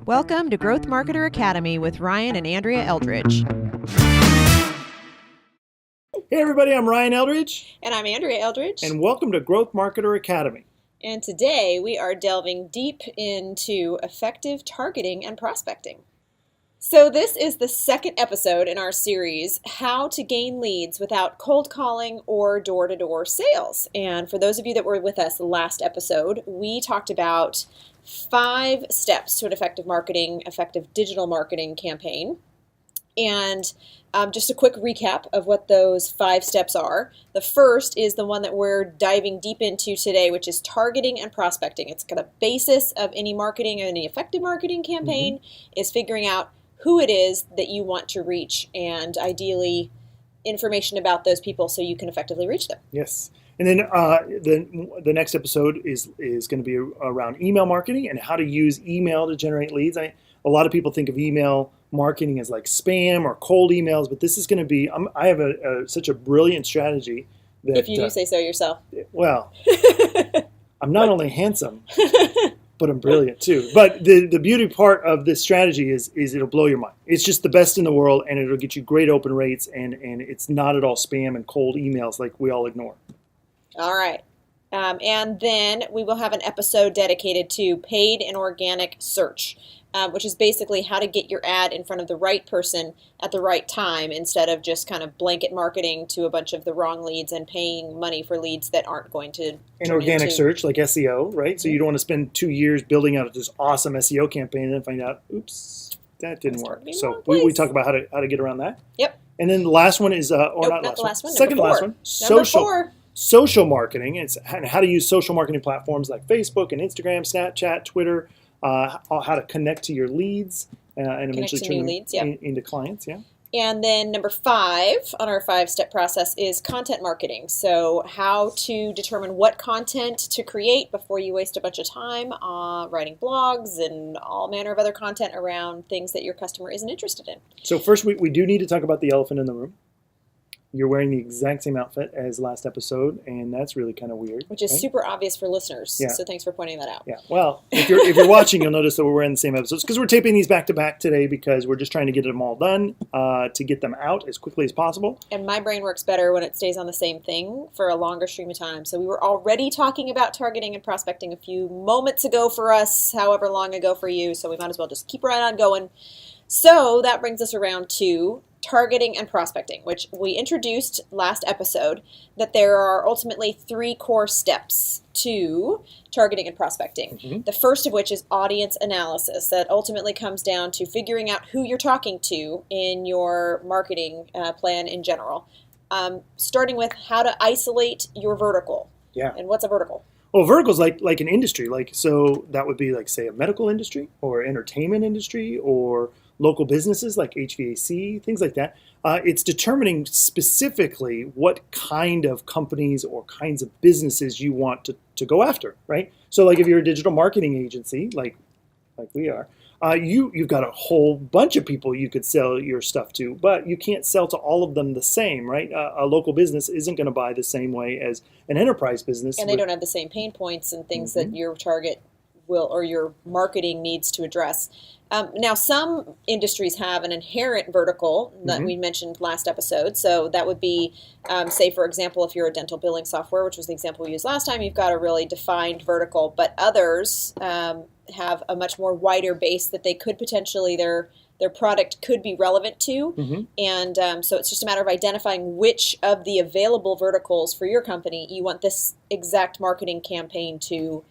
Welcome to Growth Marketer Academy with Ryan and Andrea Eldridge. Hey everybody, I'm Ryan Eldridge. And I'm Andrea Eldridge. And welcome to Growth Marketer Academy. And today we are delving deep into effective targeting and prospecting. So this is the second episode in our series, How to Gain Leads Without Cold Calling or Door-to-Door Sales. And for those of you that were with us last episode, we talked about 5 steps to an effective digital marketing campaign. And just a quick recap of what those 5 steps are. The first is the one that we're diving deep into today, which is targeting and prospecting. It's kind of basis of any marketing, any effective marketing campaign, is figuring out who it is that you want to reach and ideally information about those people so you can effectively reach them. Yes. And then the next episode is going to be around email marketing and how to use email to generate leads. A lot of people think of email marketing as like spam or cold emails, but this is going to be, I have such a brilliant strategy that, if you do say so yourself. Well, I'm not only handsome, but I'm brilliant too. But the beauty part of this strategy is it'll blow your mind. It's just the best in the world, and it'll get you great open rates, and it's not at all spam and cold emails like we all ignore. All right. And then we will have an episode dedicated to paid and organic search, which is basically how to get your ad in front of the right person at the right time instead of just kind of blanket marketing to a bunch of the wrong leads and paying money for leads that aren't going to and organic search, like SEO, right? Mm-hmm. So you don't want to spend 2 years building out this awesome SEO campaign and then find out, oops, that didn't work. So we talk about how to get around that. Yep. And then the last one is, not the last one. Second to last one, social marketing. It's how to use social marketing platforms like Facebook and Instagram, Snapchat, Twitter, how to connect to your leads and eventually turn them into clients. Yeah. And then number 5 on our 5-step process is content marketing. So how to determine what content to create before you waste a bunch of time writing blogs and all manner of other content around things that your customer isn't interested in. So first, we do need to talk about the elephant in the room. You're wearing the exact same outfit as last episode, and that's really kind of weird. Which is super obvious for listeners, so thanks for pointing that out. Yeah, well, if you're watching, you'll notice that we're wearing the same episodes because we're taping these back-to-back today because we're just trying to get them all done to get them out as quickly as possible. And my brain works better when it stays on the same thing for a longer stream of time. So we were already talking about targeting and prospecting a few moments ago for us, however long ago for you, so we might as well just keep right on going. So that brings us around to targeting and prospecting, which we introduced last episode, that there are ultimately 3 core steps to targeting and prospecting. Mm-hmm. The first of which is audience analysis. That ultimately comes down to figuring out who you're talking to in your marketing plan in general. Starting with how to isolate your vertical. Yeah. And what's a vertical? Well, verticals like an industry. So that would be like, say, a medical industry or entertainment industry or local businesses like HVAC, things like that. It's determining specifically what kind of companies or kinds of businesses you want to go after, right? So like if you're a digital marketing agency, like we are, you've got a whole bunch of people you could sell your stuff to, but you can't sell to all of them the same, right? A local business isn't going to buy the same way as an enterprise business. And they don't have the same pain points and things that your target will or your marketing needs to address. Now, some industries have an inherent vertical that we mentioned last episode. So that would be, say, for example, if you're a dental billing software, which was the example we used last time, you've got a really defined vertical. But others have a much more wider base that they could potentially, their product could be relevant to. Mm-hmm. And so it's just a matter of identifying which of the available verticals for your company you want this exact marketing campaign to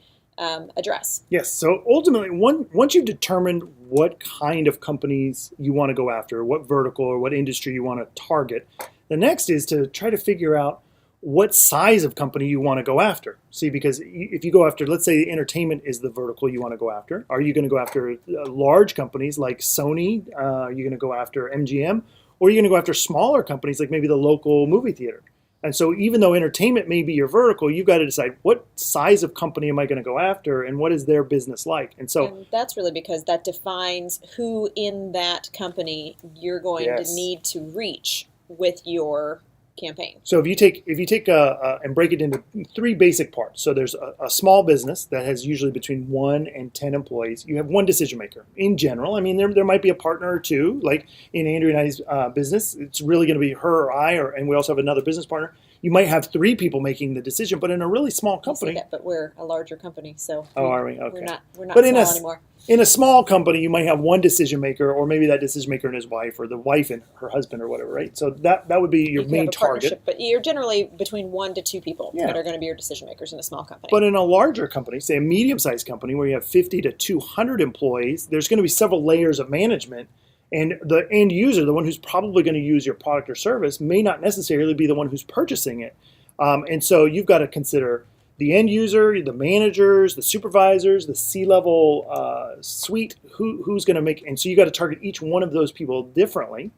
address. Yes. So ultimately, once you've determined what kind of companies you want to go after, what vertical or what industry you want to target, the next is to try to figure out what size of company you want to go after. See, because if you go after, let's say entertainment is the vertical you want to go after, are you going to go after large companies like Sony? Are you going to go after MGM? Or are you going to go after smaller companies like maybe the local movie theater? And so even though entertainment may be your vertical, you've got to decide what size of company am I going to go after and what is their business like. And that's really because that defines who in that company you're going to need to reach with your campaign. So if you take and break it into three basic parts. So there's a small business that has usually between 1 and 10 employees. You have one decision maker in general. I mean, there might be a partner or two, like in Andrea and I's business. It's really going to be her or I, and we also have another business partner. You might have 3 people making the decision, but in a really small company. That, but we're a larger company, so are we? Okay. We're not But small anymore. In a small company, you might have one decision maker, or maybe that decision maker and his wife, or the wife and her husband, or whatever, right? So that would be your main target. But you're generally between 1 to 2 people that are going to be your decision makers in a small company. But in a larger company, say a medium-sized company where you have 50 to 200 employees, there's going to be several layers of management. And the end user, the one who's probably going to use your product or service, may not necessarily be the one who's purchasing it. And so you've got to consider the end user, the managers, the supervisors, the C-level suite, who's going to make, and so you got to target each one of those people differently.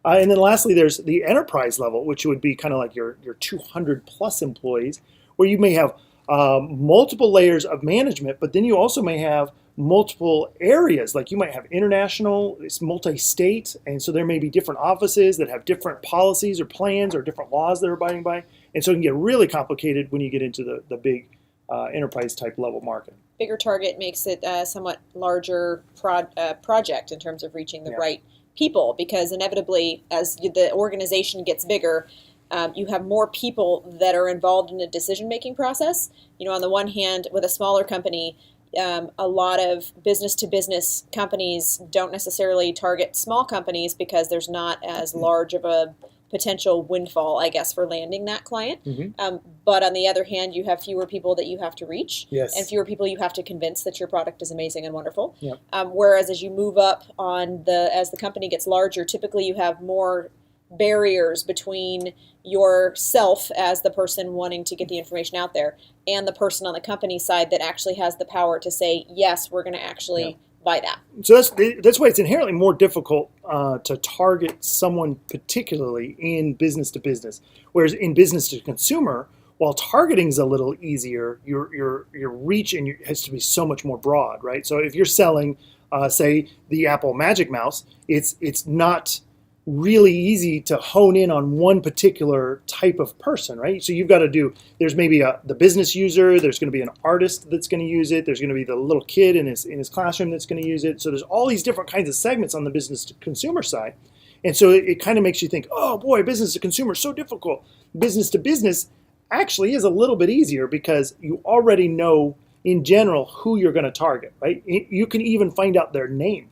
And then lastly, there's the enterprise level, which would be kind of like your 200 plus employees, where you may have multiple layers of management, but then you also may have multiple areas. Like you might have international, it's multi-state, and so there may be different offices that have different policies or plans or different laws they're abiding by. And so it can get really complicated when you get into the big enterprise type level market. Bigger target makes it a somewhat larger project in terms of reaching the right people, because inevitably as the organization gets bigger, you have more people that are involved in the decision-making process. You know, on the one hand, with a smaller company, a lot of business-to-business companies don't necessarily target small companies because there's not as large of a potential windfall, I guess, for landing that client. Mm-hmm. But on the other hand, you have fewer people that you have to reach, yes, and fewer people you have to convince that your product is amazing and wonderful. Yep. Whereas as you move up as the company gets larger, typically you have more barriers between yourself as the person wanting to get the information out there and the person on the company side that actually has the power to say, yes, we're going to actually buy that. So that's why it's inherently more difficult to target someone particularly in business to business. Whereas in business to consumer, while targeting is a little easier, your reach has to be so much more broad, right? So if you're selling, say, the Apple Magic Mouse, it's not really easy to hone in on one particular type of person, right? So you've got to there's maybe the business user, there's going to be an artist that's going to use it, there's going to be the little kid in his classroom that's going to use it. So there's all these different kinds of segments on the business to consumer side. And so it kind of makes you think, oh boy, business to consumer is so difficult. Business to business actually is a little bit easier because you already know in general who you're going to target, right? You can even find out their name.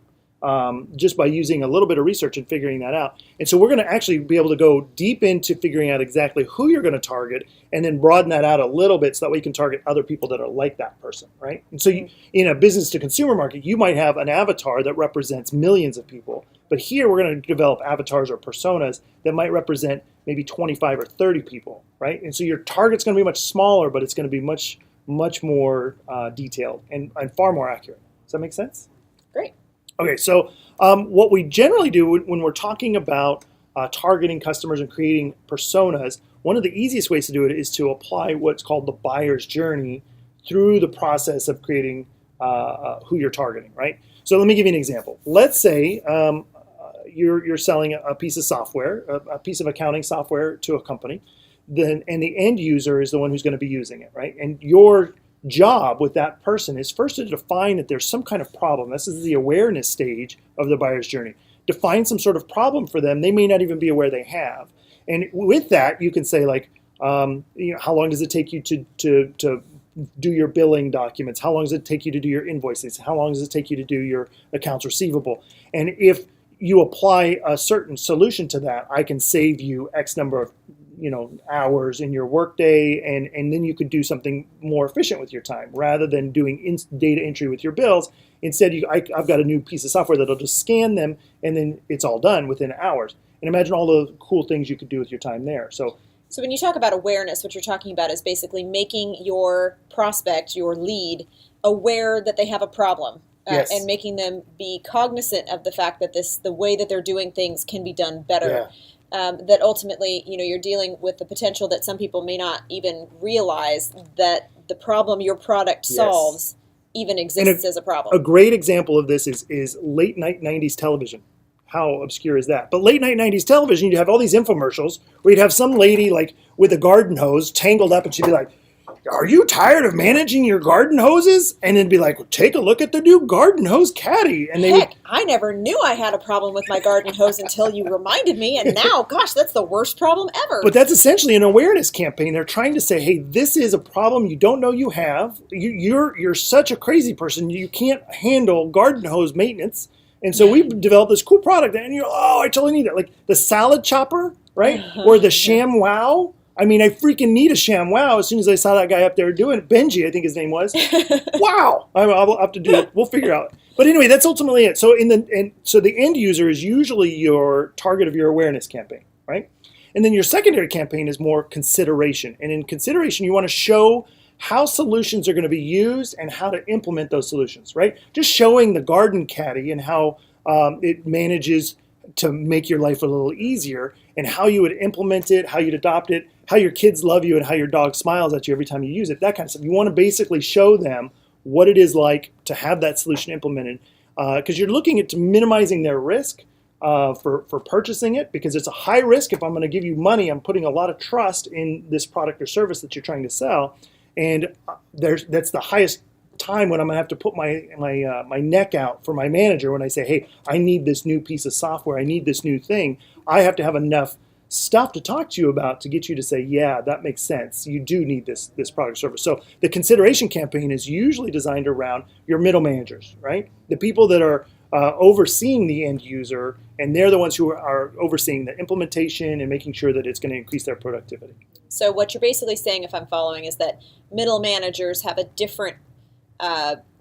Just by using a little bit of research and figuring that out. And so we're going to actually be able to go deep into figuring out exactly who you're going to target and then broaden that out a little bit so that we can target other people that are like that person, right? And so in a business to consumer market, you might have an avatar that represents millions of people. But here we're going to develop avatars or personas that might represent maybe 25 or 30 people, right? And so your target's going to be much smaller, but it's going to be much, much more detailed and far more accurate. Does that make sense? Great. Okay, so what we generally do when we're talking about targeting customers and creating personas, one of the easiest ways to do it is to apply what's called the buyer's journey through the process of creating who you're targeting, right? So let me give you an example. Let's say you're selling a piece of software, a piece of accounting software to a company, and the end user is the one who's going to be using it, right? And your job with that person is first to define that there's some kind of problem. This is the awareness stage of the buyer's journey. Define some sort of problem for them they may not even be aware they have. And with that, you can say like, how long does it take you to do your billing documents? How long does it take you to do your invoices? How long does it take you to do your accounts receivable? And if you apply a certain solution to that, I can save you X number of hours in your workday, and then you could do something more efficient with your time rather than doing data entry with your bills. Instead, I've got a new piece of software that'll just scan them, and then it's all done within hours. And imagine all the cool things you could do with your time there. So when you talk about awareness, what you're talking about is basically making your prospect, your lead, aware that they have a problem. Yes. And making them be cognizant of the fact that the way that they're doing things can be done better. Yeah. That ultimately, you're dealing with the potential that some people may not even realize that the problem your product solves even exists as a problem. A great example of this is late night 90s television. how obscure is that? But late night 90s television, you'd have all these infomercials where you'd have some lady like with a garden hose tangled up, and she'd be like, "Are you tired of managing your garden hoses?" And it'd be like, well, "Take a look at the new garden hose caddy." And Heck, I never knew I had a problem with my garden hose until you reminded me. And now, gosh, that's the worst problem ever. But that's essentially an awareness campaign. They're trying to say, hey, this is a problem you don't know you have. You're such a crazy person. You can't handle garden hose maintenance. And so we've developed this cool product. And you're, oh, I totally need it. Like the salad chopper, right? Or the ShamWow. I mean, I freaking need a ShamWow as soon as I saw that guy up there doing it. Benji, I think his name was. Wow. I'll have to do it. We'll figure out. But anyway, that's ultimately it. So so the end user is usually your target of your awareness campaign, right? And then your secondary campaign is more consideration. And in consideration, you want to show how solutions are going to be used and how to implement those solutions, right? Just showing the garden caddy and how it manages to make your life a little easier, and how you would implement it, how you'd adopt it, how your kids love you, and how your dog smiles at you every time you use it, that kind of stuff. You want to basically show them what it is like to have that solution implemented, because you're looking at minimizing their risk for purchasing it, because it's a high risk. If I'm going to give you money, I'm putting a lot of trust in this product or service that you're trying to sell, and that's the highest time when I'm gonna have to put my neck out for my manager when I say, hey, I need this new piece of software, I need this new thing. I have to have enough stuff to talk to you about to get you to say, yeah, that makes sense. You do need this product or service. So the consideration campaign is usually designed around your middle managers, right? The people that are overseeing the end user, and they're the ones who are overseeing the implementation and making sure that it's going to increase their productivity. So what you're basically saying, if I'm following, is that middle managers have a different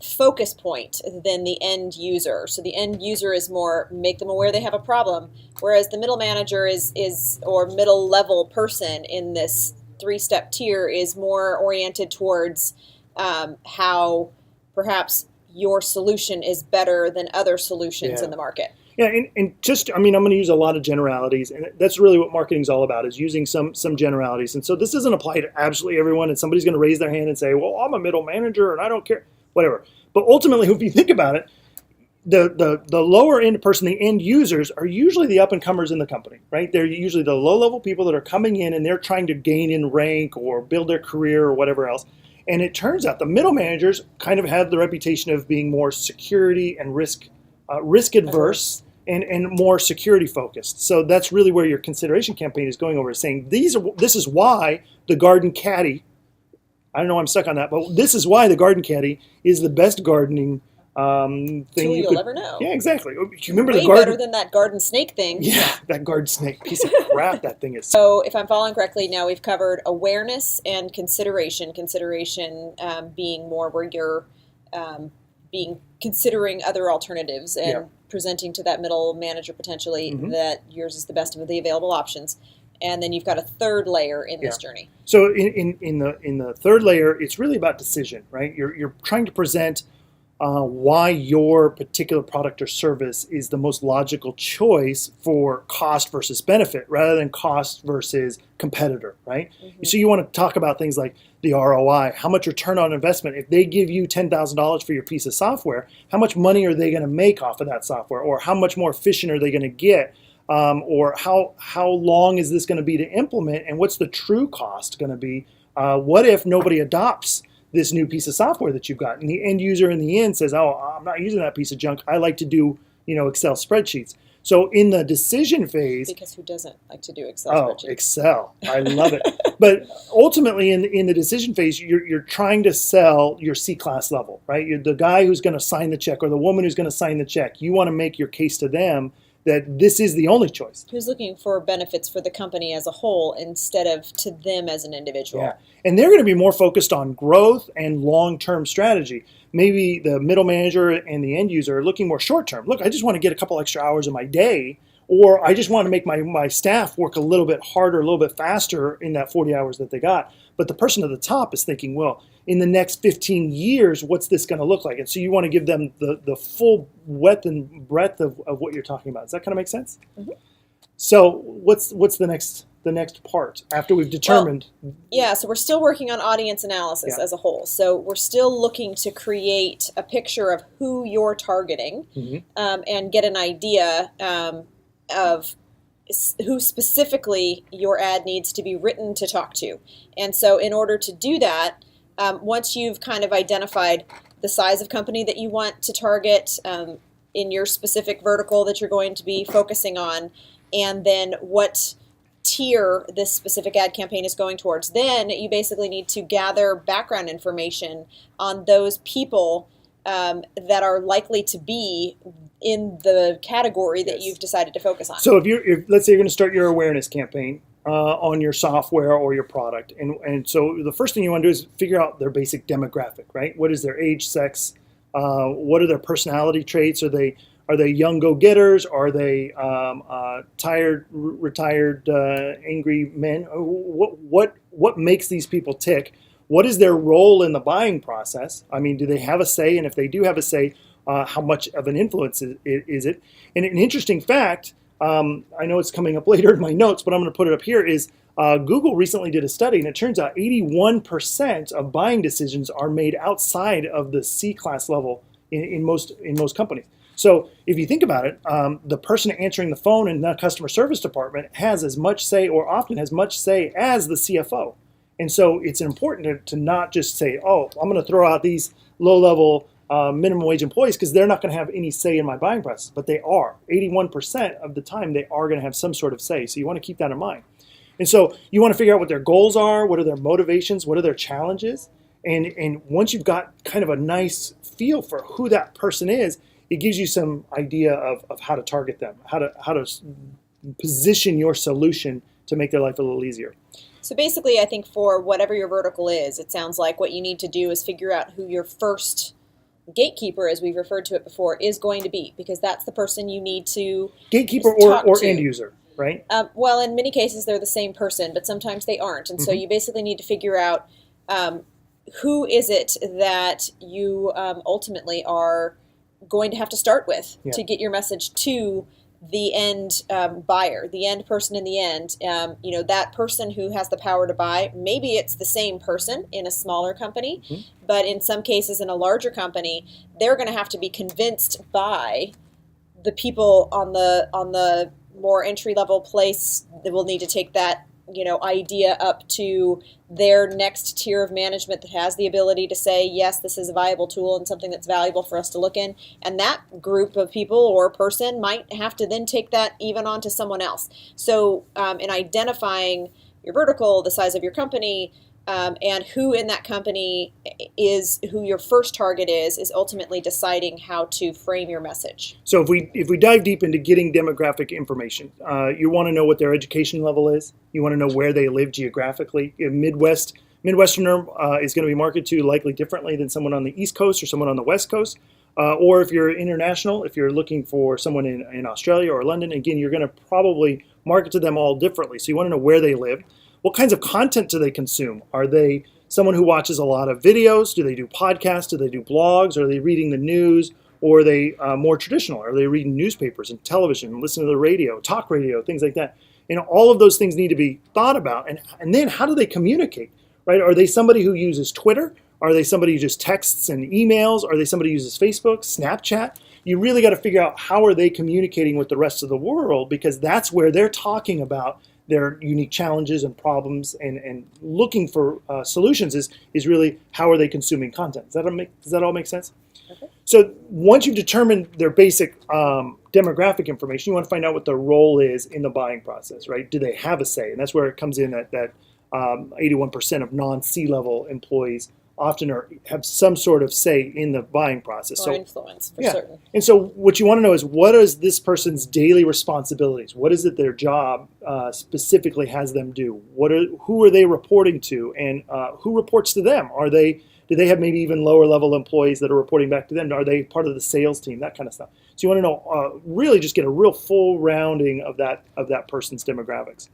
focus point than the end user. So the end user is more make them aware they have a problem, whereas the middle manager is or middle level person in this 3-step tier is more oriented towards how perhaps your solution is better than other solutions in the market. Yeah, and just, I mean, I'm going to use a lot of generalities, and that's really what marketing is all about, is using some generalities. And so this doesn't apply to absolutely everyone, and somebody's going to raise their hand and say, well, I'm a middle manager, and I don't care, whatever. But ultimately, if you think about it, the lower end person, the end users, are usually the up-and-comers in the company, right? They're usually the low-level people that are coming in, and they're trying to gain in rank or build their career or whatever else. And it turns out the middle managers kind of have the reputation of being more security and risk adverse. And more security focused. So that's really where your consideration campaign is going over, saying this is why the garden caddy, I don't know why I'm stuck on that, but this is why the garden caddy is the best gardening thing you'll ever know. Yeah, exactly. You remember Way the garden better than that garden snake thing. Yeah, that garden snake piece of crap that thing is. So if I'm following correctly, now we've covered awareness and consideration. Consideration being more where you're considering other alternatives and presenting to that middle manager potentially that yours is the best of the available options. And then you've got a third layer in this journey. So in the third layer, it's really about decision, right? You're trying to present why your particular product or service is the most logical choice for cost versus benefit, rather than cost versus competitor, right? So you want to talk about things like the ROI, how much return on investment. If they give you $10,000 for your piece of software, how much money are they going to make off of that software? Or how much more efficient are they going to get? Or how long is this going to be to implement? And what's the true cost going to be? What if nobody adopts this new piece of software that you've got, and the end user in the end says, oh, I'm not using that piece of junk. I like to do, Excel spreadsheets. So in the decision phase, because who doesn't like to do Excel spreadsheets? Oh, Excel. I love it. But ultimately in the decision phase, you're trying to sell your C-class level, right? You're the guy who's going to sign the check or the woman who's going to sign the check. You want to make your case to them that this is the only choice. Who's looking for benefits for the company as a whole instead of to them as an individual. Yeah. And they're going to be more focused on growth and long-term strategy. Maybe the middle manager and the end user are looking more short-term. Look, I just want to get a couple extra hours in my day, or I just want to make my staff work a little bit harder, a little bit faster in that 40 hours that they got. But the person at the top is thinking, well, in the next 15 years, what's this going to look like? And so you want to give them the full width and breadth of what you're talking about. Does that kind of make sense? So what's the next the next part after we've determined? Yeah, so we're still working on audience analysis as a whole. So we're still looking to create a picture of who you're targeting and get an idea of who specifically your ad needs to be written to talk to. And so in order to do that, once you've kind of identified the size of company that you want to target in your specific vertical that you're going to be focusing on, and then what tier this specific ad campaign is going towards, then you basically need to gather background information on those people that are likely to be in the category that you've decided to focus on. So if let's say you're going to start your awareness campaign on your software or your product, and so the first thing you want to do is figure out their basic demographic, right? What is their age, sex? What are their personality traits? Are they young go-getters? Are they tired, retired, angry men? What makes these people tick? What is their role in the buying process? I mean, do they have a say? And if they do have a say, how much of an influence is it? And an interesting fact, I know it's coming up later in my notes, but I'm going to put it up here, is Google recently did a study, and it turns out 81% of buying decisions are made outside of the C-class level in most companies. So if you think about it, the person answering the phone in the customer service department has as much say, or often has much say, as the CFO. And so it's important to not just say, oh, I'm going to throw out these low-level minimum wage employees because they're not going to have any say in my buying process. But they are. 81% of the time, they are going to have some sort of say. So you want to keep that in mind. And so you want to figure out what their goals are, what are their motivations, what are their challenges. And once you've got kind of a nice feel for who that person is, it gives you some idea of how to target them, how to position your solution to make their life a little easier. So basically, I think for whatever your vertical is, it sounds like what you need to do is figure out who your first gatekeeper, as we've referred to it before, is going to be, because that's the person you need to gatekeeper or end user, right? Well, in many cases, they're the same person, but sometimes they aren't. And so you basically need to figure out who is it that you ultimately are going to have to start with to get your message to the end buyer, the end person in the end. That person who has the power to buy, maybe it's the same person in a smaller company, but in some cases in a larger company, they're going to have to be convinced by the people on the more entry-level place that will need to take that idea up to their next tier of management that has the ability to say, yes, this is a viable tool and something that's valuable for us to look in. And that group of people or person might have to then take that even on to someone else. So in identifying your vertical, the size of your company, and who in that company is who your first target is ultimately deciding how to frame your message. So if we dive deep into getting demographic information, you want to know what their education level is. You want to know where they live geographically. Midwesterner is going to be marketed to likely differently than someone on the East Coast or someone on the West Coast. Or if you're international, if you're looking for someone in Australia or London, again, you're going to probably market to them all differently. So you want to know where they live. What kinds of content do they consume? Are they someone who watches a lot of videos? Do they do podcasts? Do they do blogs? Are they reading the news? Or are they more traditional? Are they reading newspapers and television, listening to the radio, talk radio, things like that? All of those things need to be thought about. And then how do they communicate, right? Are they somebody who uses Twitter? Are they somebody who just texts and emails? Are they somebody who uses Facebook, Snapchat? You really got to figure out how are they communicating with the rest of the world, because that's where they're talking about their unique challenges and problems and looking for solutions is really how are they consuming content. Does that all make sense? Okay. So once you've determined their basic demographic information, you want to find out what their role is in the buying process, right? Do they have a say? And that's where it comes in that 81% of non-C-level employees often have some sort of say in the buying process. Or influence, for certain. And so what you want to know is, what is this person's daily responsibilities? What is it their job specifically has them do? Who are they reporting to, and who reports to them? Do they have maybe even lower level employees that are reporting back to them? Are they part of the sales team? That kind of stuff. So you want to know, really just get a real full rounding of that person's demographics.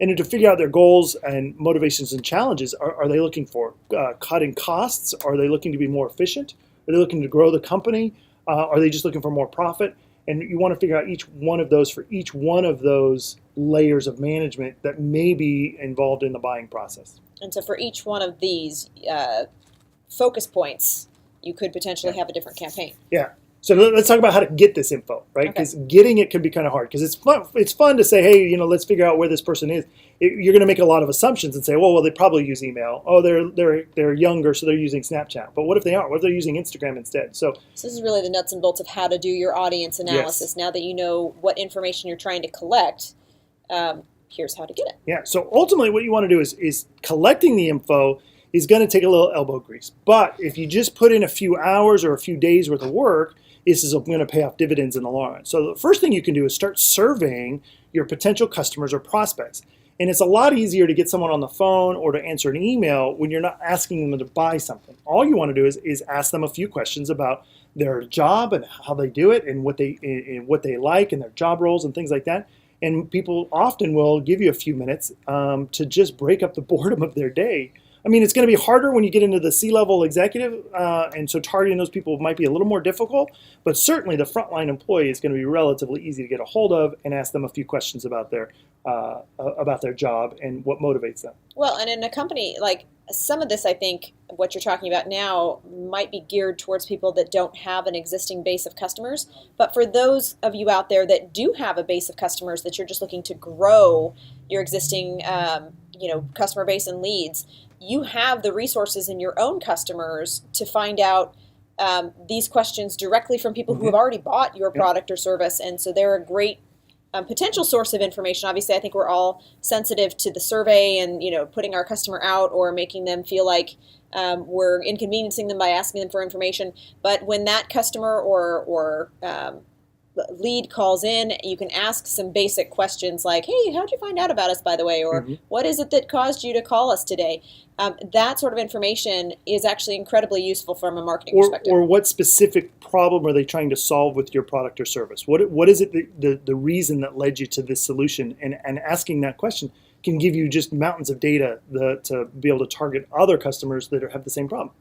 And to figure out their goals and motivations and challenges, are they looking for cutting costs? Are they looking to be more efficient? Are they looking to grow the company? Are they just looking for more profit? And you want to figure out each one of those for each one of those layers of management that may be involved in the buying process. And so for each one of these focus points, you could potentially have a different campaign. Yeah. So let's talk about how to get this info, right? Because getting it can be kind of hard. Because it's fun to say, hey, let's figure out where this person is. You're going to make a lot of assumptions and say, well, they probably use email. Oh, they're younger, so they're using Snapchat. But what if they aren't? What if they're using Instagram instead? So this is really the nuts and bolts of how to do your audience analysis. Yes. Now that you know what information you're trying to collect, here's how to get it. Yeah. So ultimately, what you want to do is collecting the info is going to take a little elbow grease. But if you just put in a few hours or a few days worth of work, this is going to pay off dividends in the long run. So the first thing you can do is start surveying your potential customers or prospects. And it's a lot easier to get someone on the phone or to answer an email when you're not asking them to buy something. All you want to do is ask them a few questions about their job and how they do it and what they like and their job roles and things like that. And people often will give you a few minutes to just break up the boredom of their day. I mean, it's going to be harder when you get into the C-level executive, and so targeting those people might be a little more difficult, but certainly the frontline employee is going to be relatively easy to get a hold of and ask them a few questions about their job and what motivates them. Well, and in a company, like some of this, I think what you're talking about now might be geared towards people that don't have an existing base of customers, but for those of you out there that do have a base of customers that you're just looking to grow your existing customer base and leads, you have the resources in your own customers to find out these questions directly from people who have already bought your product or service. And so they're a great potential source of information. Obviously, I think we're all sensitive to the survey and, putting our customer out or making them feel like we're inconveniencing them by asking them for information. But when that customer or lead calls in, you can ask some basic questions like, hey, how'd you find out about us, by the way? Or what is it that caused you to call us today? That sort of information is actually incredibly useful from a marketing perspective. Or what specific problem are they trying to solve with your product or service? What is it the reason that led you to this solution? And asking that question can give you just mountains of data to be able to target other customers that have the same problem.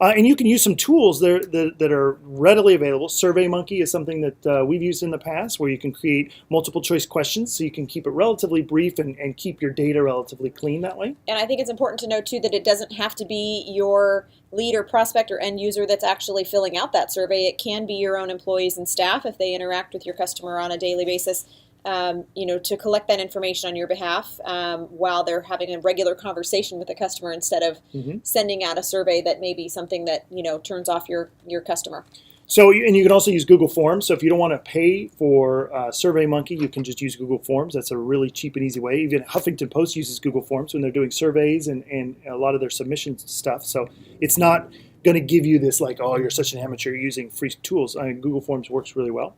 And you can use some tools that are readily available. SurveyMonkey is something that we've used in the past where you can create multiple choice questions so you can keep it relatively brief and keep your data relatively clean that way. And I think it's important to note, too, that it doesn't have to be your lead or prospect or end user that's actually filling out that survey. It can be your own employees and staff if they interact with your customer on a daily basis. To collect that information on your behalf while they're having a regular conversation with the customer instead of sending out a survey that may be something that, turns off your customer. So, and you can also use Google Forms. So if you don't want to pay for SurveyMonkey, you can just use Google Forms. That's a really cheap and easy way. Even Huffington Post uses Google Forms when they're doing surveys and a lot of their submissions stuff. So it's not going to give you this like, oh, you're such an amateur using free tools. Google Forms works really well.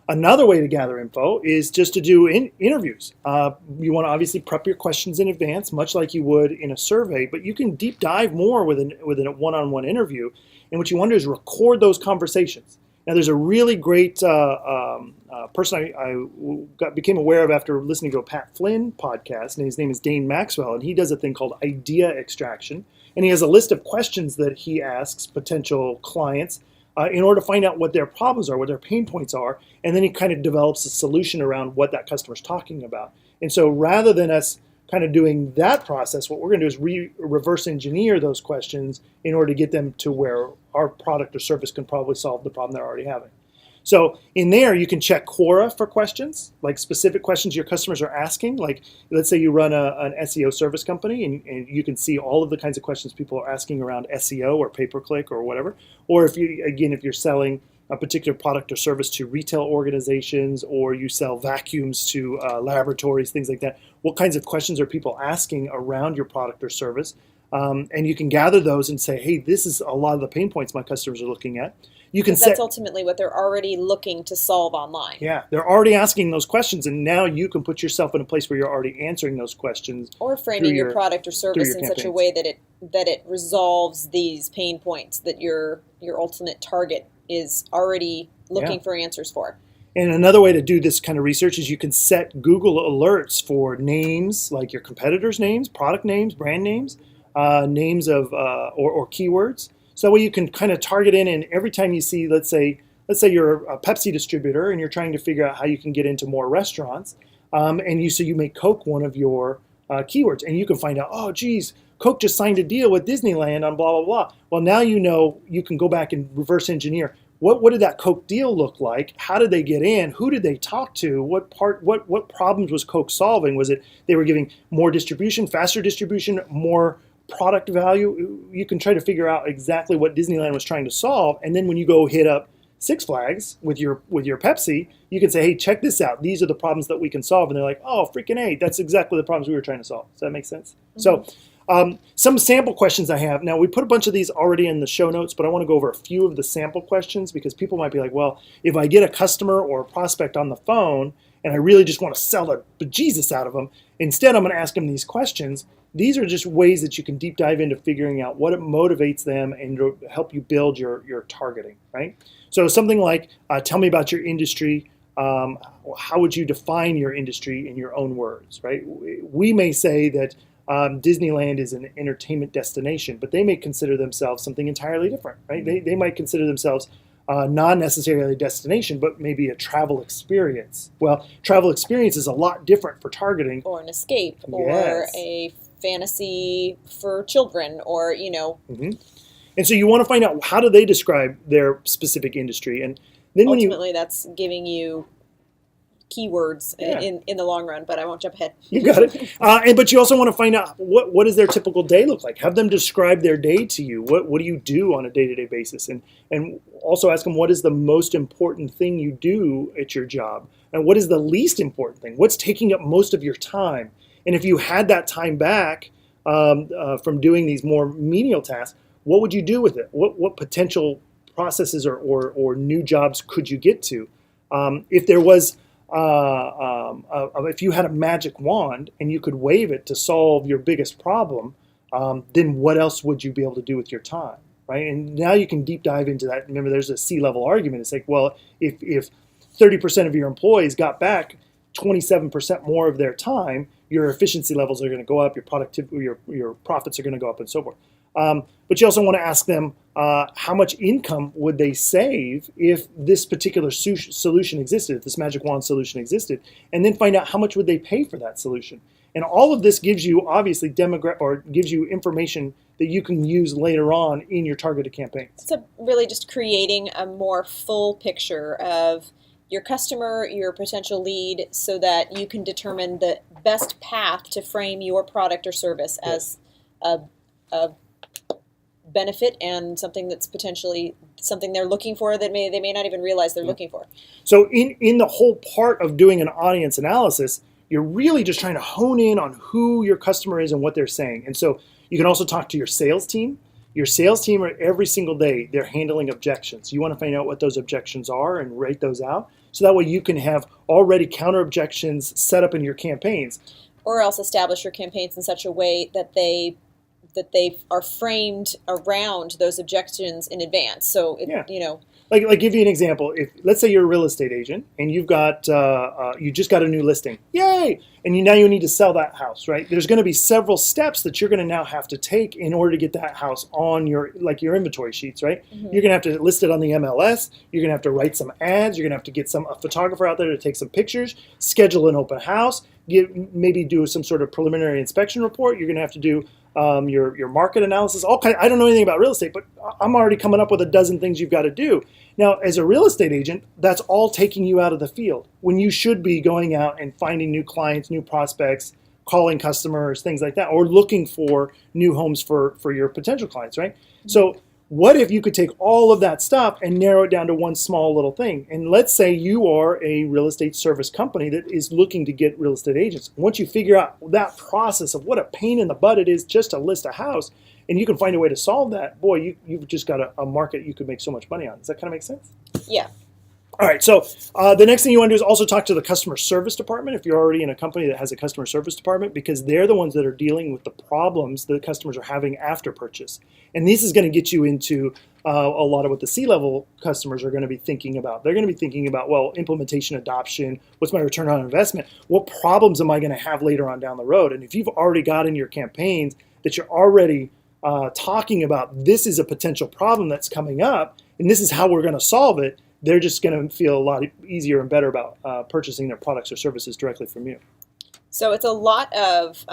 Another way to gather info is just to do interviews. You want to obviously prep your questions in advance, much like you would in a survey, but you can deep dive more with a one-on-one interview. And what you want to do is record those conversations. Now, there's a really great person I became aware of after listening to a Pat Flynn podcast, and his name is Dane Maxwell, and he does a thing called idea extraction. And he has a list of questions that he asks potential clients in order to find out what their problems are, what their pain points are, and then he kind of develops a solution around what that customer's talking about. And so rather than us kind of doing that process, what we're going to do is reverse engineer those questions in order to get them to where our product or service can probably solve the problem they're already having. So in there, you can check Quora for questions, like specific questions your customers are asking. Like, let's say you run an SEO service company, and you can see all of the kinds of questions people are asking around SEO or pay-per-click or whatever. Or if you're selling a particular product or service to retail organizations, or you sell vacuums to laboratories, things like that, what kinds of questions are people asking around your product or service? And you can gather those and say, hey, this is a lot of the pain points my customers are looking at. That's ultimately what they're already looking to solve online. Yeah, they're already asking those questions, and now you can put yourself in a place where you're already answering those questions. Or framing your product or service in such a way that it resolves these pain points that your ultimate target is already looking for answers for. And another way to do this kind of research is you can set Google alerts for names, like your competitors' names, product names, brand names, names of or keywords. So that way you can kind of target in, and every time you see, let's say let's say you're a Pepsi distributor and you're trying to figure out how you can get into more restaurants, so you make Coke one of your keywords, and you can find out, oh, geez, Coke just signed a deal with Disneyland on blah, blah, blah. Well, now you know you can go back and reverse engineer. What did that Coke deal look like? How did they get in? Who did they talk to? What problems was Coke solving? Was it they were giving more distribution, faster distribution, more product value? You can try to figure out exactly what Disneyland was trying to solve. And then when you go hit up Six Flags with your Pepsi, you can say, hey, check this out. These are the problems that we can solve. And they're like, oh, freaking A, that's exactly the problems we were trying to solve. Does that make sense? Mm-hmm. So some sample questions I have. Now, we put a bunch of these already in the show notes, but I want to go over a few of the sample questions because people might be like, well, if I get a customer or a prospect on the phone and I really just want to sell the bejesus out of them, instead I'm going to ask them these questions. These are just ways that you can deep dive into figuring out what motivates them and help you build your targeting, right? So something like, tell me about your industry. How would you define your industry in your own words, right? We may say that Disneyland is an entertainment destination, but they may consider themselves something entirely different, right? They might consider themselves not necessarily a destination, but maybe a travel experience. Well, travel experience is a lot different for targeting. Or an escape, Yes. or a fantasy for children, or, Mm-hmm. And so you want to find out, how do they describe their specific industry? And then ultimately that's giving you keywords in the long run, but I won't jump ahead. You got it. But you also want to find out what does their typical day look like. Have them describe their day to you. What do you do on a day-to-day basis? And also ask them, what is the most important thing you do at your job? And what is the least important thing? What's taking up most of your time? And if you had that time back from doing these more menial tasks, what would you do with it? What potential processes or new jobs could you get to? If there was if you had a magic wand and you could wave it to solve your biggest problem, then what else would you be able to do with your time, right? And now you can deep dive into that. Remember, there's a C-level argument. It's like, well, if 30% of your employees got back 27% more of their time, your efficiency levels are going to go up, your productivity, your profits are going to go up, and so forth. But you also want to ask them how much income would they save if this particular solution existed, if this magic wand solution existed, and then find out how much would they pay for that solution. And all of this gives you obviously gives you information that you can use later on in your targeted campaigns. So really just creating a more full picture of your customer, your potential lead, so that you can determine the best path to frame your product or service as a benefit and something that's potentially something they're looking for that they may not even realize they're looking for. So in the whole part of doing an audience analysis, you're really just trying to hone in on who your customer is and what they're saying. And so you can also talk to your sales team. Your sales team, every single day, they're handling objections. You want to find out what those objections are and write those out. So that way you can have already counter objections set up in your campaigns. Or else establish your campaigns in such a way that they are framed around those objections in advance. So, Like give you an example. If let's say you're a real estate agent and you've got you just got a new listing, yay! And now you need to sell that house, right? There's going to be several steps that you're going to now have to take in order to get that house on your inventory sheets, right? Mm-hmm. You're going to have to list it on the MLS. You're going to have to write some ads. You're going to have to get a photographer out there to take some pictures, schedule an open house, maybe do some sort of preliminary inspection report. You're going to have to do your market analysis. I don't know anything about real estate, but I'm already coming up with a dozen things you've got to do. Now, as a real estate agent, that's all taking you out of the field when you should be going out and finding new clients, new prospects, calling customers, things like that, or looking for new homes for your potential clients, right? Mm-hmm. So what if you could take all of that stuff and narrow it down to one small little thing? And let's say you are a real estate service company that is looking to get real estate agents. Once you figure out that process of what a pain in the butt it is just to list a house, and you can find a way to solve that, boy, you've just got a market you could make so much money on. Does that kind of make sense? Yeah. All right, so the next thing you want to do is also talk to the customer service department if you're already in a company that has a customer service department, because they're the ones that are dealing with the problems that customers are having after purchase. And this is going to get you into a lot of what the C-level customers are going to be thinking about. They're going to be thinking about, well, implementation, adoption, what's my return on investment? What problems am I going to have later on down the road? And if you've already got in your campaigns that you're already talking about, this is a potential problem that's coming up, and this is how we're going to solve it, they're just going to feel a lot easier and better about purchasing their products or services directly from you. So it's a lot of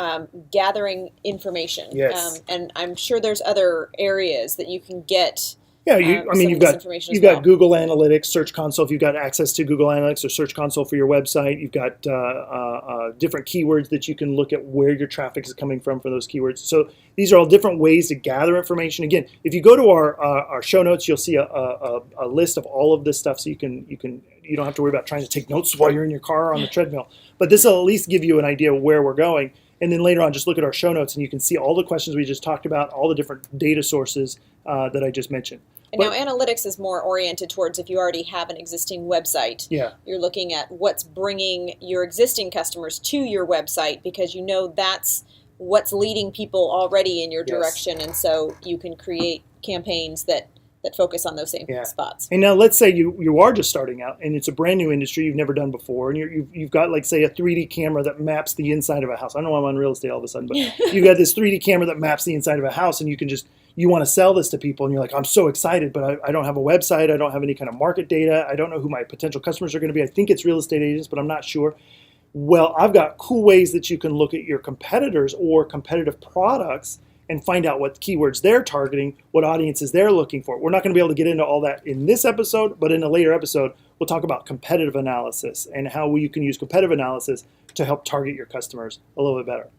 gathering information. Yes. And I'm sure there's other areas that you can get. Yeah, you've got Google Analytics, Search Console. If you've got access to Google Analytics or Search Console for your website, you've got different keywords that you can look at where your traffic is coming from for those keywords. So these are all different ways to gather information. Again, if you go to our show notes, you'll see a list of all of this stuff, so you don't have to worry about trying to take notes while you're in your car or on the treadmill. But this will at least give you an idea of where we're going. And then later on, just look at our show notes, and you can see all the questions we just talked about, all the different data sources that I just mentioned. And now analytics is more oriented towards if you already have an existing website. Yeah. You're looking at what's bringing your existing customers to your website, because you know that's what's leading people already in your direction. And so you can create campaigns that focus on those same spots. And now let's say you are just starting out and it's a brand new industry you've never done before, and you've got, like, say, a 3D camera that maps the inside of a house. I don't know why I'm on real estate all of a sudden, but you've got this 3D camera that maps the inside of a house, and you want to sell this to people, and you're like, I'm so excited, but I don't have a website. I don't have any kind of market data. I don't know who my potential customers are going to be. I think it's real estate agents, but I'm not sure. Well, I've got cool ways that you can look at your competitors or competitive products and find out what keywords they're targeting, what audiences they're looking for. We're not going to be able to get into all that in this episode, but in a later episode, we'll talk about competitive analysis and how you can use competitive analysis to help target your customers a little bit better. Does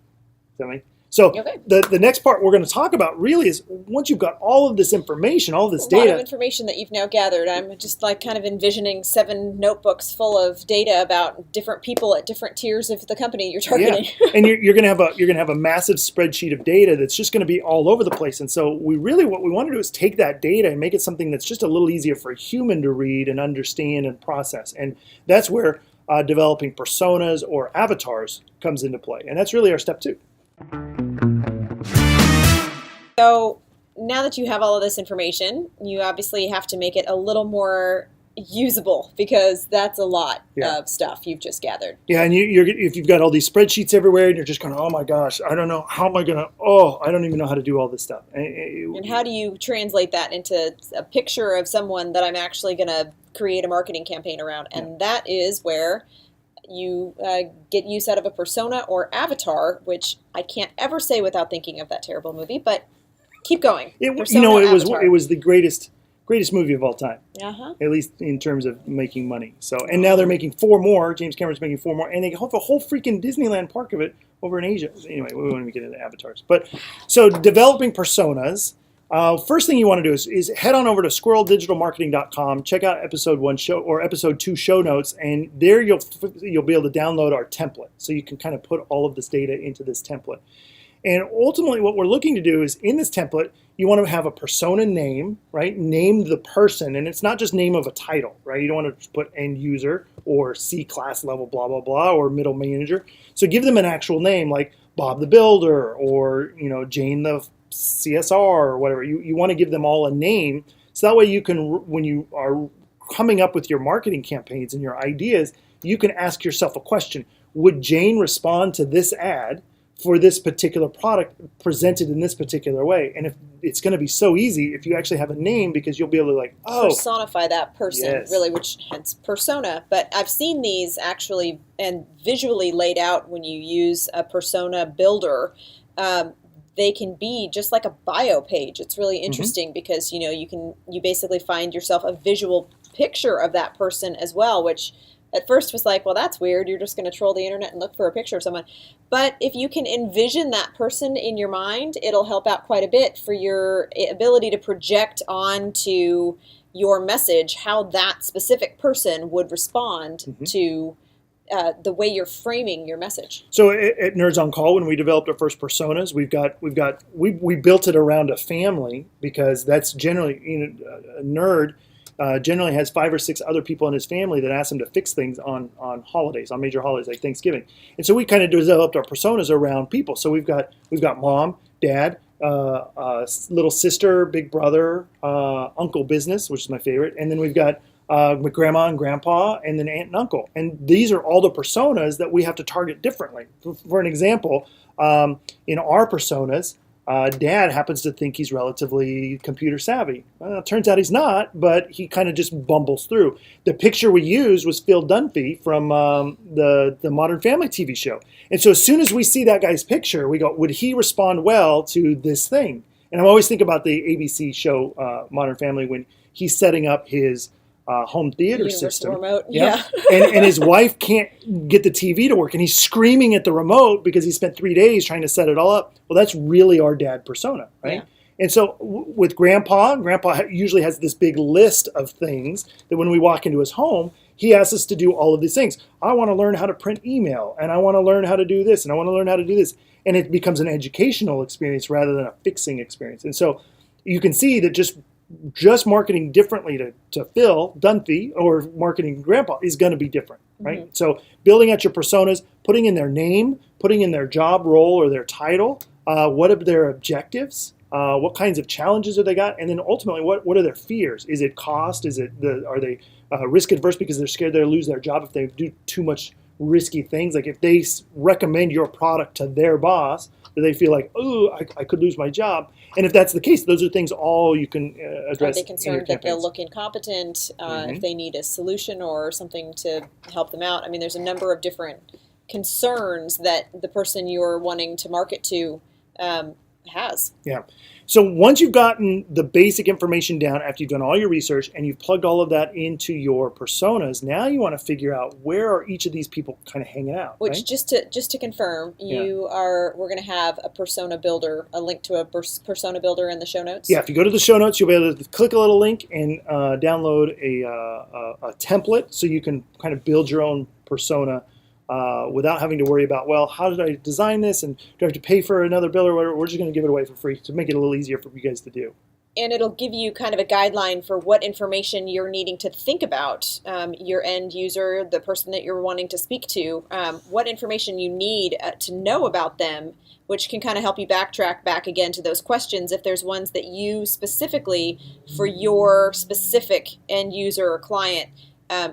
that make sense? So the next part we're going to talk about really is, once you've got all of this information, all of this data. A lot of information that you've now gathered. I'm just like kind of envisioning 7 notebooks full of data about different people at different tiers of the company you're targeting. Yeah. And you're going to have a massive spreadsheet of data that's just going to be all over the place. And so what we want to do is take that data and make it something that's just a little easier for a human to read and understand and process. And that's where developing personas or avatars comes into play. And that's really our step 2. So now that you have all of this information, you obviously have to make it a little more usable, because that's a lot of stuff you've just gathered. Yeah, and if you've got all these spreadsheets everywhere, and you're just going, oh my gosh, I don't know, how am I going to, I don't even know how to do all this stuff. And how do you translate that into a picture of someone that I'm actually going to create a marketing campaign around? And that is where you get use out of a persona or avatar, which I can't ever say without thinking of that terrible movie, but keep going. It was the greatest movie of all time. At least in terms of making money. So, and now they're making 4 more. James Cameron's making 4 more, and they have a whole freaking Disneyland park of it over in Asia. Anyway, we won't even get into avatars. But so developing personas. First thing you want to do is head on over to squirreldigitalmarketing.com. Check out episode 1 show or episode 2 show notes, and there you'll be able to download our template, so you can kind of put all of this data into this template. And ultimately, what we're looking to do is, in this template, you want to have a persona name, right? Name the person, and it's not just name of a title, right? You don't want to put end user or C-class level, blah, blah, blah, or middle manager. So give them an actual name, like Bob the Builder, or Jane the CSR, or whatever. You want to give them all a name, so that way you can, when you are coming up with your marketing campaigns and your ideas, you can ask yourself a question. Would Jane respond to this ad for this particular product presented in this particular way? And if it's going to be so easy if you actually have a name, because you'll be able to personify that person, really, which hence persona. But I've seen these actually and visually laid out when you use a persona builder. They can be just like a bio page. It's really interesting because you basically find yourself a visual picture of that person as well, which at first was like, well, that's weird. You're just going to troll the internet and look for a picture of someone. But if you can envision that person in your mind, it'll help out quite a bit for your ability to project onto your message how that specific person would respond to the way you're framing your message. So at Nerds on Call, when we developed our first personas, we built it around a family, because that's generally, a nerd generally has 5 or 6 other people in his family that ask him to fix things on holidays, on major holidays like Thanksgiving. And so we kind of developed our personas around people. So we've got mom, dad, little sister, big brother, uncle business, which is my favorite, and then we've got grandma and grandpa, and then aunt and uncle. And these are all the personas that we have to target differently. For an example, in our personas, Dad happens to think he's relatively computer savvy. Turns out he's not, but he kind of just bumbles through. The picture we used was Phil Dunphy from the Modern Family TV show. And so as soon as we see that guy's picture, we go, would he respond well to this thing? And I always think about the ABC show Modern Family when he's setting up his home theater Universal system. remote, Yeah. yeah. and his wife can't get the TV to work, and he's screaming at the remote because he spent 3 days trying to set it all up. Well, that's really our dad persona, right? Yeah. And so with Grandpa usually has this big list of things that when we walk into his home, he asks us to do all of these things. I want to learn how to print email, and I want to learn how to do this, and I want to learn how to do this. And it becomes an educational experience rather than a fixing experience. And so you can see that just marketing differently to Phil Dunphy or marketing Grandpa is going to be different, right? Mm-hmm. So building out your personas, putting in their name, putting in their job role or their title, what are their objectives, what kinds of challenges have they got, and then ultimately what are their fears? Is it cost? Are they risk adverse because they're scared they'll lose their job if they do too much risky things? Like if they recommend your product to their boss, do they feel like, oh, I could lose my job? And if that's the case, those are things all you can address. Are they concerned that they'll look incompetent if they need a solution or something to help them out? I mean, there's a number of different concerns that the person you're wanting to market to has. Yeah. So once you've gotten the basic information down after you've done all your research and you've plugged all of that into your personas, now you want to figure out where are each of these people kind of hanging out. Which right? just to confirm, we're going to have a persona builder, a link to a persona builder in the show notes. Yeah, if you go to the show notes, you'll be able to click a little link and download a template so you can kind of build your own persona without having to worry about, well, how did I design this, and do I have to pay for another bill or whatever? We're just going to give it away for free to make it a little easier for you guys to do. And it'll give you kind of a guideline for what information you're needing to think about, your end user, the person that you're wanting to speak to, what information you need to know about them, which can kind of help you backtrack back again to those questions if there's ones that you specifically, for your specific end user or client,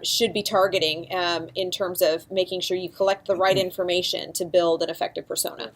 should be targeting in terms of making sure you collect the right information to build an effective persona.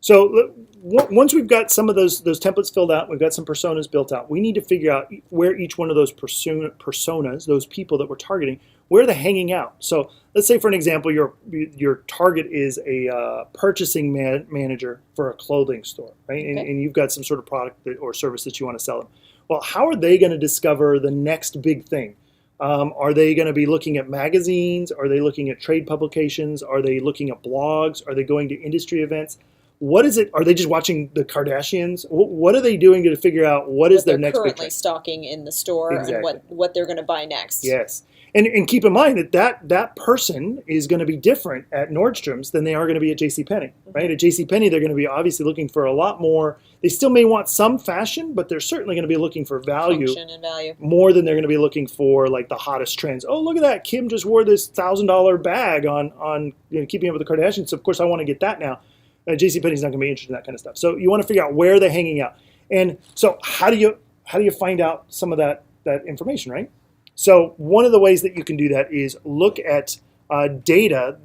So once we've got some of those templates filled out, we've got some personas built out, we need to figure out where each one of those personas, those people that we're targeting, where they're hanging out. So let's say, for an example, your target is a purchasing manager for a clothing store, right? Okay. And you've got some sort of product or service that you want to sell them. Well, how are they going to discover the next big thing? Are they going to be looking at magazines? Are they looking at trade publications? Are they looking at blogs? Are they going to industry events? What is it? Are they just watching the Kardashians? What are they doing to figure out what is their next big currently trend? stocking in the store Exactly. and what they're going to buy next? Yes. And keep in mind that person is going to be different at Nordstrom's than they are going to be at JCPenney, right? At JCPenney, they're going to be obviously looking for a lot more. They still may want some fashion, but they're certainly going to be looking for value. Function and value. More than they're going to be looking for like the hottest trends. Oh, look at that. Kim just wore this $1,000 bag on Keeping Up with the Kardashians. So of course I want to get that now. JCPenney's not going to be interested in that kind of stuff. So you want to figure out where they're hanging out. And so how do you find out some of that information, right? So one of the ways that you can do that is look at data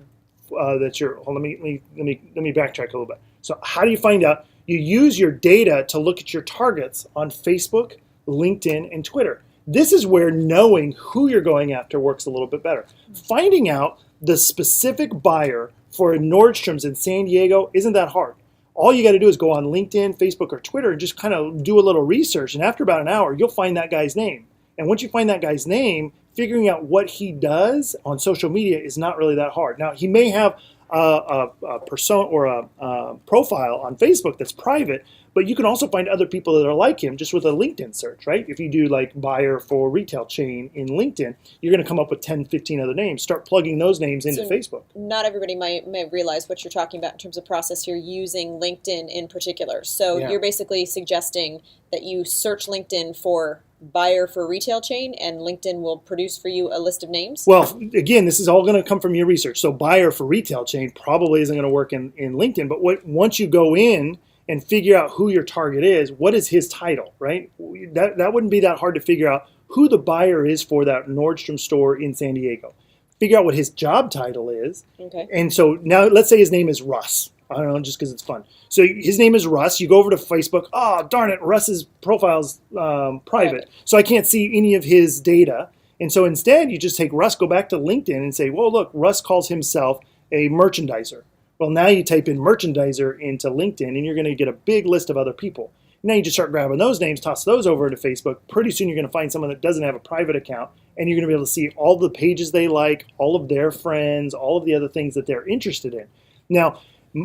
that you're. Let me backtrack a little bit. So how do you find out? You use your data to look at your targets on Facebook, LinkedIn, and Twitter. This is where knowing who you're going after works a little bit better. Finding out the specific buyer for Nordstrom's in San Diego isn't that hard. All you got to do is go on LinkedIn, Facebook, or Twitter and just kind of do a little research. And after about an hour, you'll find that guy's name. And once you find that guy's name, figuring out what he does on social media is not really that hard. Now, he may have a persona or a profile on Facebook that's private, but you can also find other people that are like him just with a LinkedIn search, right? If you do like buyer for retail chain in LinkedIn, you're going to come up with 10, 15 other names. Start plugging those names into Facebook. Not everybody may realize what you're talking about in terms of process. You're using LinkedIn in particular. So You're basically suggesting that you search LinkedIn for buyer for retail chain, and LinkedIn will produce for you a list of names? Well, again, this is all going to come from your research. So buyer for retail chain probably isn't going to work in LinkedIn. But once you go in and figure out who your target is, what is his title, right? That wouldn't be that hard to figure out who the buyer is for that Nordstrom store in San Diego. Figure out what his job title is. Okay. And so now let's say his name is Russ. I don't know, just because it's fun. So his name is Russ. You go over to Facebook. Oh, darn it, Russ's profile's private. So I can't see any of his data. And so instead, you just take Russ, go back to LinkedIn and say, well, look, Russ calls himself a merchandiser. Well, now you type in merchandiser into LinkedIn, and you're going to get a big list of other people. Now you just start grabbing those names, toss those over into Facebook. Pretty soon you're going to find someone that doesn't have a private account, and you're going to be able to see all the pages they like, all of their friends, all of the other things that they're interested in. Now,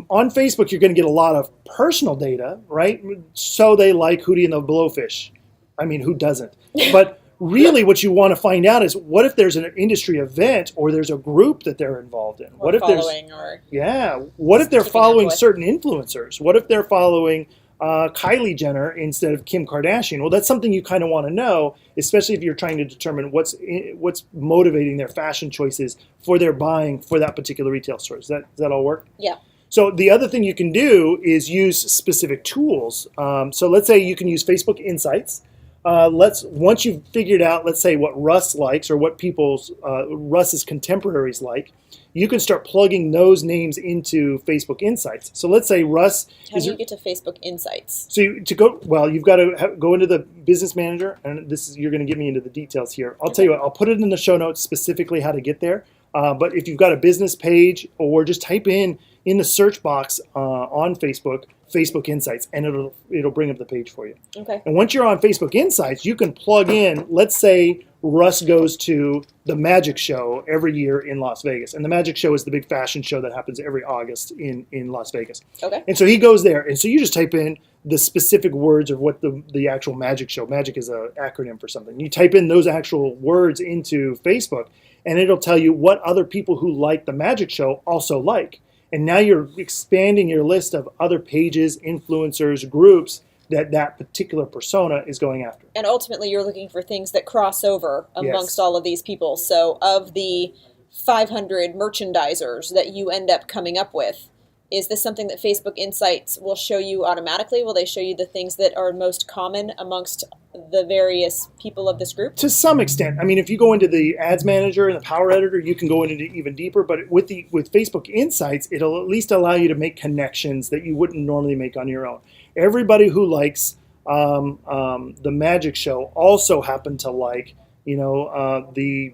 on Facebook, you're going to get a lot of personal data, right? So they like Hootie and the Blowfish. I mean, who doesn't? But really what you want to find out is, what if there's an industry event or there's a group that they're involved in? What if what if they're following certain influencers? What if they're following Kylie Jenner instead of Kim Kardashian? Well, that's something you kind of want to know, especially if you're trying to determine what's motivating their fashion choices for their buying for that particular retail store. Does that all work? Yeah. So the other thing you can do is use specific tools. So let's say you can use Facebook Insights. Once you've figured out, let's say, what Russ likes or what Russ's contemporaries like, you can start plugging those names into Facebook Insights. So let's say Russ. How do you get to Facebook Insights? So you've got to go into the Business Manager, and you're going to get me into the details here. I'll tell you what, I'll put it in the show notes specifically how to get there. But if you've got a business page, or just type in the search box on Facebook Insights, and it'll bring up the page for you. Okay. And once you're on Facebook Insights, you can plug in, let's say Russ goes to the Magic Show every year in Las Vegas. And the Magic Show is the big fashion show that happens every August in Las Vegas. Okay. And so he goes there. And so you just type in the specific words of what the actual Magic Show, Magic is an acronym for something. You type in those actual words into Facebook, and it'll tell you what other people who like the Magic Show also like. And now you're expanding your list of other pages, influencers, groups that particular persona is going after. And ultimately, you're looking for things that cross over amongst Yes. all of these people. So of the 500 merchandisers that you end up coming up with, is this something that Facebook Insights will show you automatically? Will they show you the things that are most common amongst the various people of this group? To some extent. I mean, if you go into the Ads Manager and the Power Editor, you can go into it even deeper. But with Facebook Insights, it'll at least allow you to make connections that you wouldn't normally make on your own. Everybody who likes the Magic Show also happened to like, the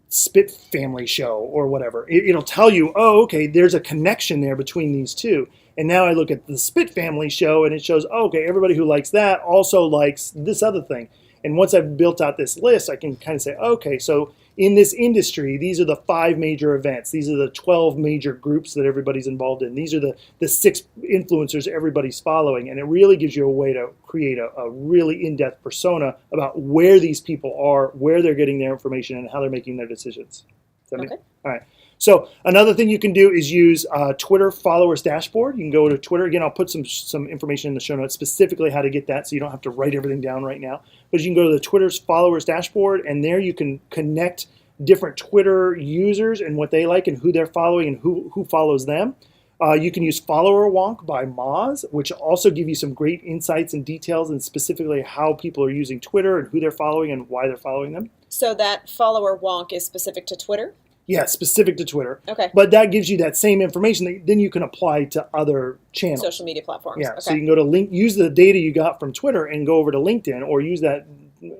Spit Family Show or whatever. It'll tell you, oh, okay, there's a connection there between these two. And now I look at the Spit Family Show, and it shows, oh, okay, everybody who likes that also likes this other thing. And once I've built out this list, I can kind of say, okay, so in this industry, these are the 5 major events. These are the 12 major groups that everybody's involved in. These are the 6 influencers everybody's following. And it really gives you a way to create a really in-depth persona about where these people are, where they're getting their information, and how they're making their decisions. Does that make sense? All right. So another thing you can do is use Twitter Followers Dashboard. You can go to Twitter. Again, I'll put some information in the show notes, specifically how to get that, so you don't have to write everything down right now. But you can go to the Twitter's Followers Dashboard, and there you can connect different Twitter users and what they like and who they're following and who follows them. You can use Follower Wonk by Moz, which also give you some great insights and details and specifically how people are using Twitter and who they're following and why they're following them. So that Follower Wonk is specific to Twitter? Yeah, specific to Twitter. Okay. But that gives you that same information that then you can apply to other channels. Social media platforms. Yeah, Okay. so you can go to use the data you got from Twitter and go over to LinkedIn, or use that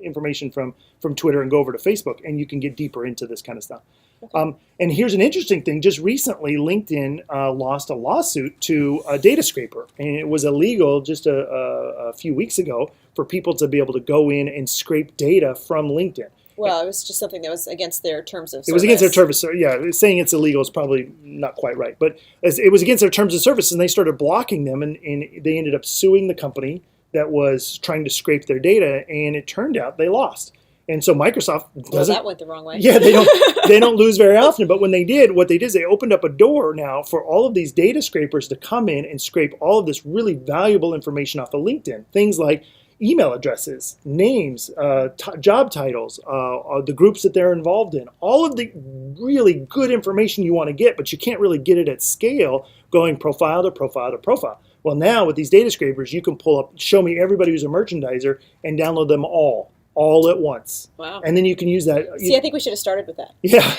information from Twitter and go over to Facebook, and you can get deeper into this kind of stuff. Okay. And here's an interesting thing. Just recently, LinkedIn lost a lawsuit to a data scraper, and it was illegal just a few weeks ago for people to be able to go in and scrape data from LinkedIn. Well, it was just something that was against their terms of service. It was against their terms of service. Yeah, saying it's illegal is probably not quite right. But it was against their terms of service, and they started blocking them, and they ended up suing the company that was trying to scrape their data, and it turned out they lost. And so Microsoft doesn't... Well, that went the wrong way. Yeah, they don't lose very often. But when they did, what they did is they opened up a door now for all of these data scrapers to come in and scrape all of this really valuable information off of LinkedIn. Things like email addresses, names, job titles, the groups that they're involved in, all of the really good information you want to get, but you can't really get it at scale going profile to profile to profile. Well, now with these data scrapers, you can pull up, show me everybody who's a merchandiser and download them all. all at once. Wow. And then you can use that. See, I think we should have started with that. Yeah.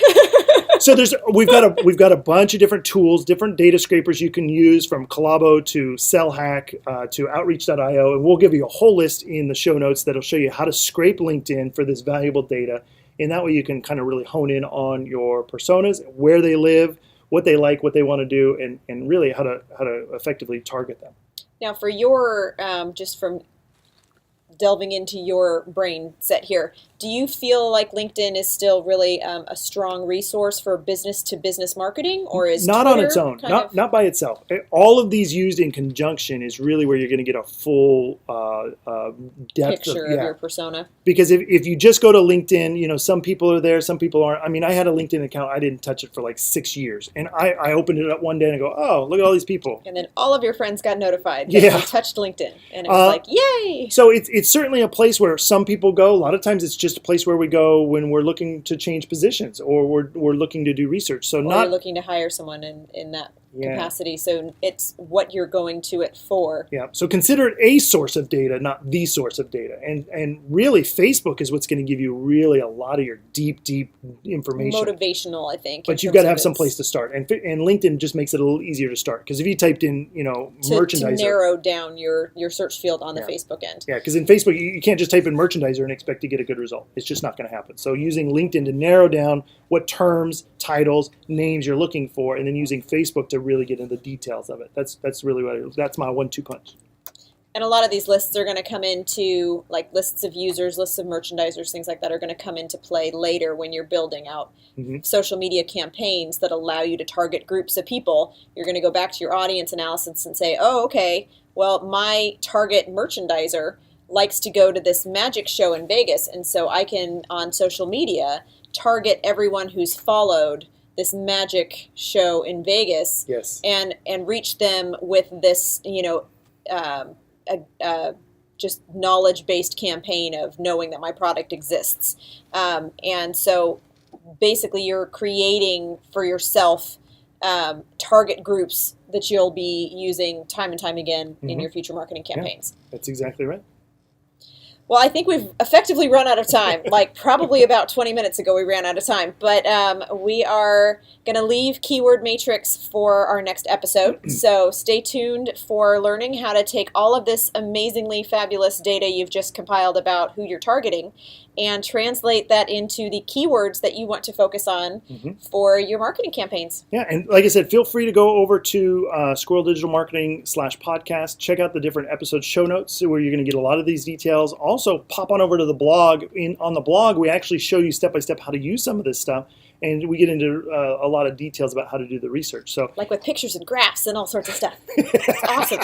So we've got a bunch of different tools, different data scrapers you can use, from Collabo to CellHack to Outreach.io, and we'll give you a whole list in the show notes that'll show you how to scrape LinkedIn for this valuable data. And that way you can kind of really hone in on your personas, where they live, what they like, what they want to do, and really how to effectively target them. Now, for your just from delving into your brain set here, do you feel like LinkedIn is still really a strong resource for business-to-business marketing, or is not Twitter on its own, not by itself? All of these used in conjunction is really where you're going to get a full depth picture of your persona? Because if you just go to LinkedIn, some people are there, some people aren't. I mean, I had a LinkedIn account, I didn't touch it for like 6 years, and I opened it up one day and I go, oh, look at all these people. And then all of your friends got notified that you touched LinkedIn, and it was like, yay! So it's certainly a place where some people go. A lot of times it's just a place where we go when we're looking to change positions, or we're looking to do research. So you're looking to hire someone in that capacity. So it's what you're going to it for. Yeah. So consider it a source of data, not the source of data. And really, Facebook is what's going to give you really a lot of your deep information. Motivational, I think. But you've got to have some place to start. And LinkedIn just makes it a little easier to start. Because if you typed in, merchandiser. To narrow down your search field on the Facebook end. Yeah, because in Facebook, you can't just type in merchandiser and expect to get a good result. It's just not going to happen. So using LinkedIn to narrow down what terms, titles, names you're looking for, and then using Facebook to really get into the details of it. That's really that's my 1-2 punch. And a lot of these lists are going to come into, like, lists of users, lists of merchandisers, things like that are going to come into play later when you're building out social media campaigns that allow you to target groups of people. You're going to go back to your audience analysis and say, oh, okay, well, my target merchandiser likes to go to this magic show in Vegas, and so I can, on social media, target everyone who's followed this magic show in Vegas, and reach them with this, just knowledge-based campaign of knowing that my product exists. And so basically you're creating for yourself target groups that you'll be using time and time again in your future marketing campaigns. Yeah, that's exactly right. Well, I think we've effectively run out of time. Like, probably about 20 minutes ago we ran out of time. But we are going to leave Keyword Matrix for our next episode. So stay tuned for learning how to take all of this amazingly fabulous data you've just compiled about who you're targeting and translate that into the keywords that you want to focus on for your marketing campaigns. Yeah, and like I said, feel free to go over to Squirrel Digital Marketing /podcast. Check out the different episode show notes where you're going to get a lot of these details. Also, pop on over to the blog. On the blog, we actually show you step-by-step how to use some of this stuff. And we get into a lot of details about how to do the research. So, like with pictures and graphs and all sorts of stuff. It's awesome.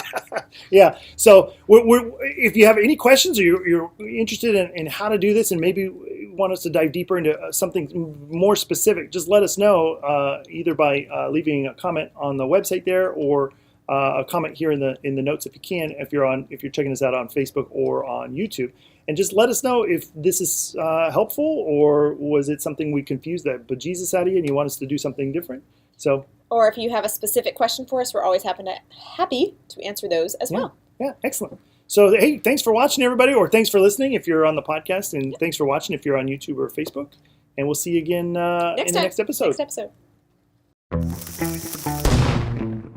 Yeah. So if you have any questions or you're interested in how to do this and maybe want us to dive deeper into something more specific, just let us know either by leaving a comment on the website there or a comment here in the notes if you can, if you're checking us out on Facebook or on YouTube. And just let us know if this is helpful, or was it something we confused that bejesus out of you and you want us to do something different. So, or if you have a specific question for us, we're always happy to answer those as well. Yeah, excellent. So, hey, thanks for watching, everybody, or thanks for listening if you're on the podcast, and thanks for watching if you're on YouTube or Facebook. And we'll see you again in the next episode.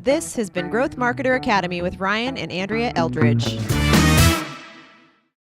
This has been Growth Marketer Academy with Ryan and Andrea Eldridge.